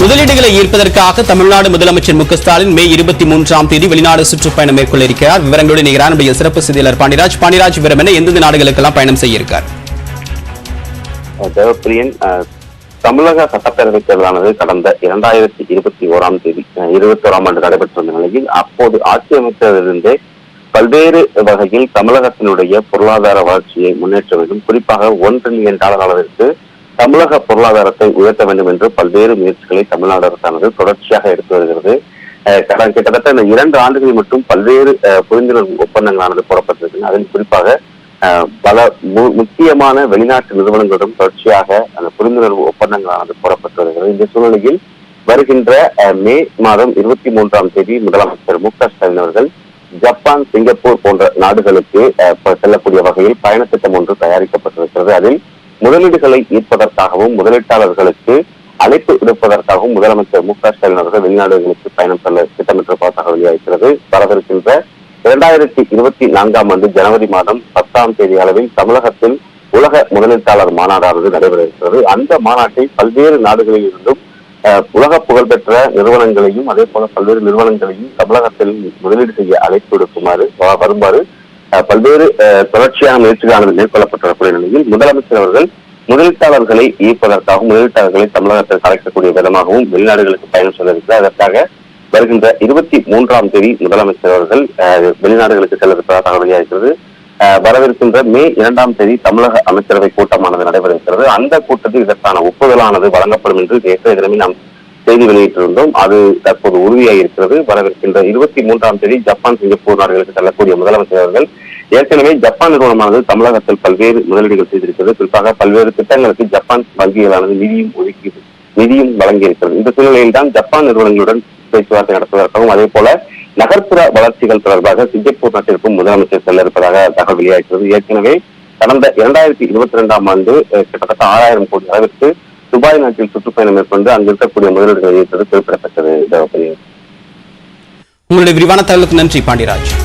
முதலீடுகளை ஈர்ப்பதற்காக தமிழ்நாடு முதலமைச்சர் மு.க.ஸ்டாலின் மே 23ஆம் தேதி வெளிநாடு சுற்றுப்பயணம் மேற்கொள்ள இருக்கிறார். விவரங்களுடன் நம்முடைய சிறப்பு செய்தியாளர் பாண்டிராஜ் விவரம் என்ன, எந்தெந்த நாடுகளுக்கெல்லாம் பயணம் செய்ய இருக்கார்? தேவப்பிரியன், தமிழக சட்டப்பேரவை தேர்தலானது கடந்த 2021ஆம் தேதி 21ஆம் ஆண்டு நடைபெற்றிருந்த நிலையில் அப்போது ஆட்சி அமைத்ததிலிருந்தே பல்வேறு வகையில் தமிழகத்தினுடைய பொருளாதார வளர்ச்சியை முன்னேற்ற வேண்டும், குறிப்பாக $1 டிரில்லியன் அளவிற்கு தமிழக பொருளாதாரத்தை உயர்த்த வேண்டும் என்று பல்வேறு முயற்சிகளை தமிழ்நாடு அரசானது தொடர்ச்சியாக எடுத்து வருகிறது. கிட்டத்தட்ட இந்த 2 ஆண்டுகளில் மட்டும் பல்வேறு புரிந்துணர்வு ஒப்பந்தங்களானது போடப்பட்டிருக்கிறது. அதில் குறிப்பாக பல முக்கியமான வெளிநாட்டு நிறுவனங்களிடம் தொடர்ச்சியாக அந்த புரிந்துணர்வு ஒப்பந்தங்களானது போடப்பட்டு வருகிறது. இந்த சூழ்நிலையில் வருகின்ற மே மாதம் 23ஆம் தேதி முதலமைச்சர் மு.க.ஸ்டாலின் அவர்கள் ஜப்பான், சிங்கப்பூர் போன்ற நாடுகளுக்கு செல்லக்கூடிய வகையில் பயணத்திட்டம் ஒன்று தயாரிக்கப்பட்டிருக்கிறது. அதில் முதலீடுகளை ஈர்ப்பதற்காகவும் முதலீட்டாளர்களுக்கு அழைப்பு விடுப்பதற்காகவும் முதலமைச்சர் மு.க.ஸ்டாலின் அவர்கள் வெளிநாடுகளுக்கு பயணம் செல்ல திட்டமிட்டிருப்பதாக வெளியாகிறது. வரவிருக்கின்ற 2024ஆம் ஆண்டு ஜனவரி மாதம் 10ஆம் தேதி அளவில் தமிழகத்தில் உலக முதலீட்டாளர் மாநாடானது நடைபெற இருக்கிறது. அந்த மாநாட்டில் பல்வேறு நாடுகளில் இருந்தும் உலக புகழ்பெற்ற நிறுவனங்களையும் அதே போல பல்வேறு நிறுவனங்களையும் தமிழகத்தில் முதலீடு செய்ய அழைப்பு விடுக்குமாறு வருமாறு பல்வேறு தொடர்ச்சியான முயற்சிகளானது மேற்கொள்ளப்பட்டிருக்கூடிய நிலையில் முதலமைச்சர் அவர்கள் முதலீட்டாளர்களை ஈர்ப்பதற்காகவும் முதலீட்டாளர்களை தமிழகத்தில் கலைக்கக்கூடிய விதமாகவும் வெளிநாடுகளுக்கு பயணம் செல்ல இருக்கிறார். அதற்காக வருகின்ற 23ஆம் தேதி முதலமைச்சர் அவர்கள் வெளிநாடுகளுக்கு செல்ல இருப்பதாக வெளியாகிறது. வரவிருக்கின்ற மே 2ஆம் தேதி தமிழக அமைச்சரவை கூட்டமானது நடைபெற இருக்கிறது. அந்த கூட்டத்தில் இதற்கான ஒப்புதலானது வழங்கப்படும் என்று நேற்றைய தினமே நாம் செய்தி வெளியிட்டிருந்தோம். அது தற்போது உறுதியாக இருக்கிறது. வரவிருக்கின்ற 23ஆம் தேதி ஜப்பான், சிங்கப்பூர் நாடுகளுக்கு செல்லக்கூடிய முதலமைச்சர் அவர்கள் ஏற்கனவே ஜப்பான் நிறுவனமானது தமிழகத்தில் பல்வேறு முதலீடுகள் செய்திருக்கிறது. குறிப்பாக பல்வேறு திட்டங்களுக்கு ஜப்பான் வங்கிகளானது நிதியும் வழங்கியிருக்கிறது. இந்த சூழ்நிலையில் தான் ஜப்பான் நிறுவனங்களுடன் பேச்சுவார்த்தை நடத்துவதற்காகவும் அதே போல நகர்ப்புற வளர்ச்சிகள் தொடர்பாக சிங்கப்பூர் நாட்டிற்கும் முதலமைச்சர் செல்ல இருப்பதாக தகவல் வெளியாகிறது. ஏற்கனவே கடந்த 2022ஆம் ஆண்டு கிட்டத்தட்ட 6000 கோடி அளவிற்கு துபாய் நாட்டில் சுற்றுப்பயணம் மேற்கொண்டு அங்கு இருக்கக்கூடிய முதலீடுகளை ஈர்த்தது குறிப்பிடத்தக்கது. உங்களுடைய விரிவான தகவலுக்கு நன்றி பாண்டிராஜ்.